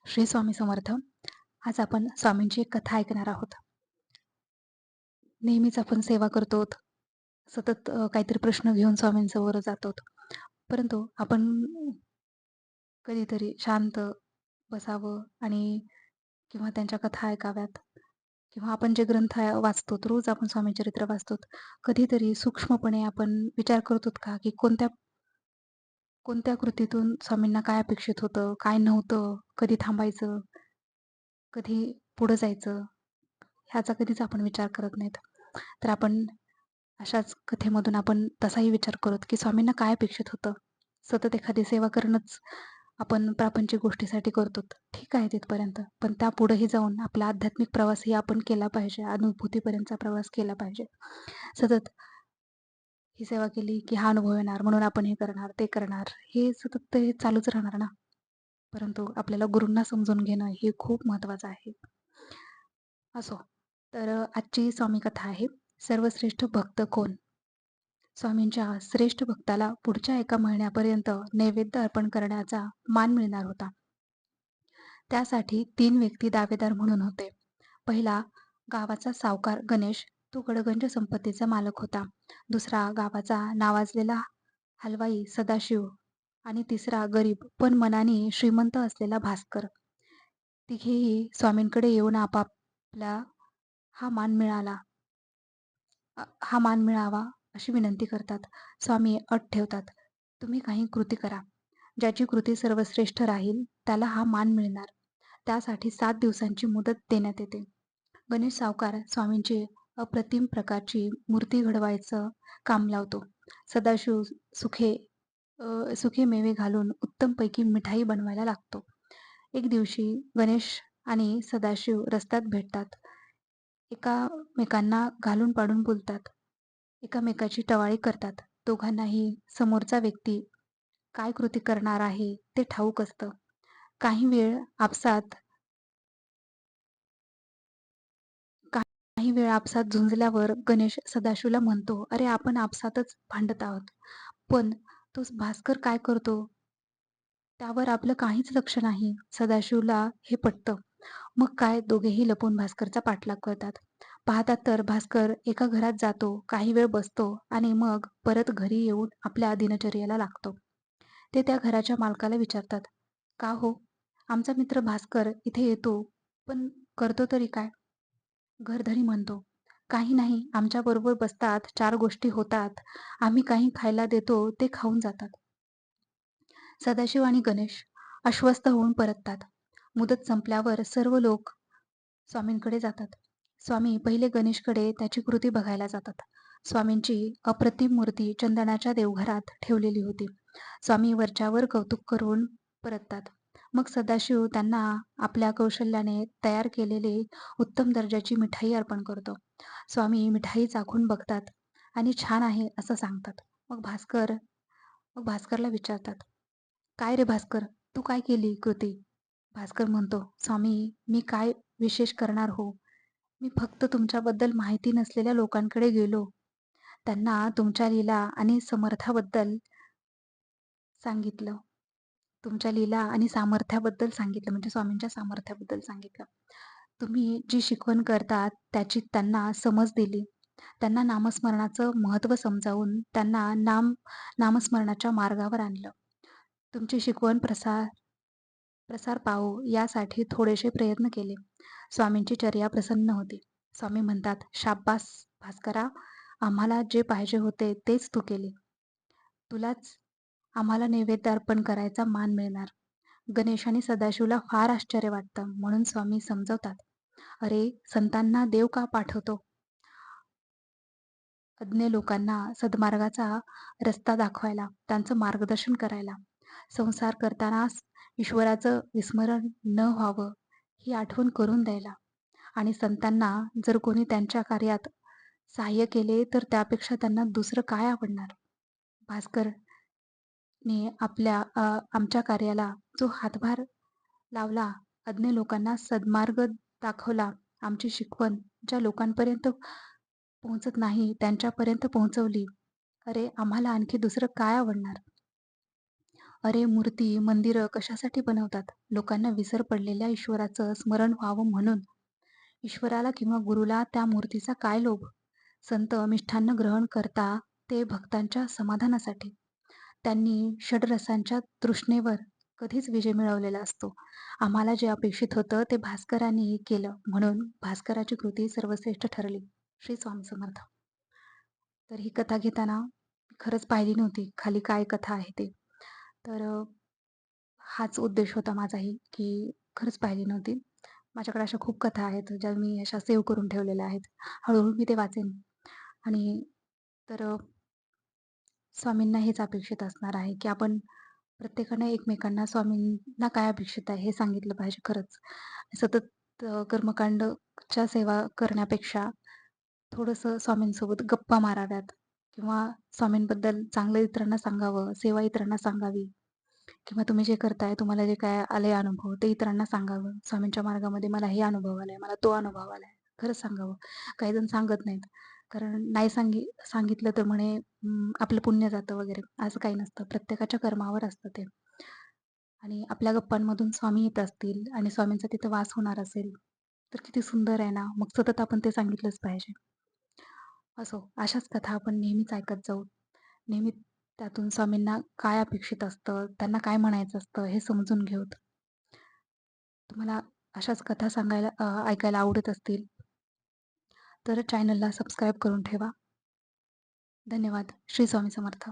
श्री स्वामी समर्थ. आज आपण स्वामींची एक कथा ऐकणार आहोत. नेहमीच आपण सेवा करतो. सतत काहीतरी प्रश्न घेऊन स्वामींसमोर जातो. परंतु आपण कधीतरी शांत बसावं आणि किंवा त्यांच्या कथा ऐकाव्यात किंवा आपण जे ग्रंथ वाचतो, रोज आपण स्वामीचरित्र वाचतो. कधीतरी सूक्ष्मपणे आपण विचार करतो का, की कोणत्या कोणत्या कृतीतून स्वामींना काय अपेक्षित होतं, काय नव्हतं, कधी थांबायचं, कधी पुढं जायचं, ह्याचा कधीच आपण विचार करत नाहीत. तर आपण अशाच कथेमधून आपण तसाही विचार करत, की स्वामींना काय अपेक्षित होतं? सतत एखादी सेवा करणंच आपण प्रापंचिक गोष्टीसाठी करतो. ठीक आहे तिथपर्यंत. पण त्यापुढेही जाऊन आपला आध्यात्मिक प्रवासही आपण केला पाहिजे. अनुभूतीपर्यंतचा प्रवास केला पाहिजे. सतत ही सेवा केली, की हा अनुभव येणार म्हणून आपण हे करणार, ते करणार. हे सतत ते चालूच राहणार ना. परंतु आपल्याला गुरूंना समजून घेणं हे खूप महत्त्वाचं आहे. असो, तर आजची स्वामी कथा आहे, सर्वश्रेष्ठ भक्त कोण? स्वामींच्या श्रेष्ठ भक्ताला पुढच्या एका महिन्यापर्यंत नैवेद्य अर्पण करण्याचा मान मिळणार होता. त्यासाठी 3 व्यक्ती दावेदार म्हणून होते. पहिला गावाचा सावकार गणेश, तो गडगंज संपत्तीचा मालक होता. दुसरा गावाचा नावाजलेला हलवाई सदाशिव आणि तिसरा गरीब पण मनाने श्रीमंत असलेला भास्कर. तिघेही स्वामींकडे येऊन आपापला हा मान मिळाला हा मान मिळावा अशी विनंती करतात. स्वामी अट ठेवतात, तुम्ही काही कृती करा. ज्याची कृती सर्वश्रेष्ठ राहील त्याला हा मान मिळणार. त्यासाठी 7 दिवसांची मुदत देण्यात येते. गणेश सावकार स्वामींची अप्रतिम प्रकारची मूर्ती घडवायचं काम लावतो. सदाशिव सुखे सुखे मेवे घालून उत्तमपैकी मिठाई बनवायला लागतो. एक दिवशी गणेश आणि सदाशिव रस्त्यात भेटतात. एकामेकांना घालून पाडून बोलतात. एकामेकाची टवाळी करतात. दोघांनाही समोरचा व्यक्ती काय कृती करणार आहे ते ठाऊक असतं. काही वेळ आपसात काही वेळ आपसात झुंजल्यावर गणेश सदाशिवला म्हणतो, "अरे, आपण आपसातच भांडत आहोत. पण तो भास्कर काय करतो त्यावर आपलं काहीच लक्ष नाही." सदाशिवला हे पटतं. मग काय दोघेही लपून भास्करचा पाठलाग करतात. पाहतात तर भास्कर एका घरात जातो, काही वेळ बसतो आणि मग परत घरी येऊन आपल्या दिनचर्येला लागतो. ते त्या घराच्या मालकाला विचारतात, "का हो? आमचा मित्र भास्कर इथे येतो, पण करतो तरी काय?" घरधनी म्हणतो, "काही नाही, आमच्याबरोबर बसतात, 4 गोष्टी होतात. आम्ही काही खायला देतो, ते खाऊन जातात." सदाशिव आणि गणेश अस्वस्थ होऊन परततात. मुदत संपल्यावर सर्व लोक स्वामींकडे जातात. स्वामी पहिले गणेशकडे त्याची कृती बघायला जातात. स्वामींची अप्रतिम मूर्ती चंदनाच्या देवघरात ठेवलेली होती. स्वामी वरच्यावर कौतुक करून परततात. मग सदाशिव त्यांना आपल्या कौशल्याने तयार केलेली उत्तम दर्जाची मिठाई अर्पण करतो. स्वामी मिठाई चाखून बघतात आणि छान आहे असं सांगतात. मग भास्करला विचारतात, "काय रे भास्कर, तू काय केली कृती?" भास्कर म्हणतो, "स्वामी, मी काय विशेष करणार हो? मी फक्त तुमच्याबद्दल माहिती नसलेल्या लोकांकडे गेलो. त्यांना तुमच्या लीला आणि समर्थाबद्दल सांगितलं. तुमच्या लीला आणि सामर्थ्याबद्दल सांगितलं म्हणजे स्वामींच्या सामर्थ्याबद्दल सांगितलं. तुम्ही जी शिकवण करतात त्याची त्यांना समज दिली. त्यांना नामस्मरणाचं महत्त्व समजावून त्यांना नामस्मरणाच्या मार्गावर आणलं. तुमची शिकवण प्रसार पावो यासाठी थोडेसे प्रयत्न केले." स्वामींची चर्या प्रसन्न होती. स्वामी म्हणतात, "शाब्बास भास्करा, आम्हाला जे पाहिजे होते तेच तू केले. तुलाच आम्हाला नैवेद्य अर्पण करायचा मान मिळणार." गणेश आणि सदाशिवला फार आश्चर्य वाटतं. म्हणून स्वामी समजवतात, "अरे, संतांना देव का पाठवतो? अज्ञ लोकांना सन्मार्गाचा रस्ता दाखवायला, त्यांचं मार्गदर्शन करायला. संसार करतानाच ईश्वराचं विस्मरण न व्हावं ही आठवण करून द्यायला. आणि संतांना जर कोणी त्यांच्या कार्यात सहाय्य केले तर त्यापेक्षा त्यांना दुसरं काय आवडणार?" भास्करने आमच्या कार्याला जो हातभार लावला, अज्ञ लोकांना सन्मार्ग दाखवला, आमची शिकवण ज्या लोकांपर्यंत पोहोचत नाही त्यांच्यापर्यंत पोहोचवली. अरे, आम्हाला आणखी दुसरं काय आवडणार? अरे, मूर्ती, मंदिरं कशासाठी बनवतात? लोकांना विसर पडलेल्या ईश्वराचं स्मरण व्हावं म्हणून. ईश्वराला किंवा गुरुला त्या मूर्तीचा काय लोभ? संत मिष्ठान्न ग्रहण करता ते भक्तांच्या समाधानासाठी. त्यांनी षड्रसांच्या तृष्णेवर कधीच विजय मिळवलेला असतो. आम्हाला जे अपेक्षित होतं ते भास्करांनी केलं, म्हणून भास्कराची कृती सर्वश्रेष्ठ ठरली. श्री स्वामी समर्थ. तर ही कथा घेताना खरंच पाहिली नव्हती, खाली काय कथा आहे ते. तर हाच उद्देश होता माझाही, की खरंच पाहिली नव्हती. माझ्याकडे अशा खूप कथा आहेत, ज्या मी अशा सेव्ह करून ठेवलेल्या आहेत. हळू मी ते वाचेन आणि तर स्वामींना हेच अपेक्षित असणार आहे, की आपण प्रत्येकाने एकमेकांना स्वामींना काय अपेक्षित आहे हे सांगितलं पाहिजे खरंच. सतत कर्मकांडच्या सेवा करण्यापेक्षा थोडंसं स्वामींसोबत गप्पा माराव्यात किंवा स्वामींबद्दल चांगलं इतरांना सांगावं, सेवा इतरांना सांगावी किंवा तुम्ही जे करताय, तुम्हाला जे काय आले अनुभव ते इतरांना सांगावं. स्वामींच्या मार्गामध्ये मला हे अनुभव आलाय, मला तो अनुभव आलाय. खरंच सांगावं. काही जण सांगत नाहीत. कारण नाही सांगितलं तर म्हणे आपलं पुण्य जातं वगैरे. असं काही नसतं. प्रत्येकाच्या कर्मावर असतं ते. आणि आपल्या गप्पांमधून स्वामी येत असतील आणि स्वामींचा तिथं वास होणार असेल, तर किती सुंदर आहे ना. मग सतत आपण ते सांगितलंच पाहिजे. असो, अशाच कथा आपण नेहमीच ऐकत जाऊ. नेहमी त्यातून स्वामींना काय अपेक्षित असतं, त्यांना काय म्हणायचं असतं हे समजून घेऊत. तुम्हाला अशाच कथा ऐकायला आवडत असतील, तर चॅनलला सबस्क्राईब करून ठेवा. धन्यवाद. श्री स्वामी समर्थ.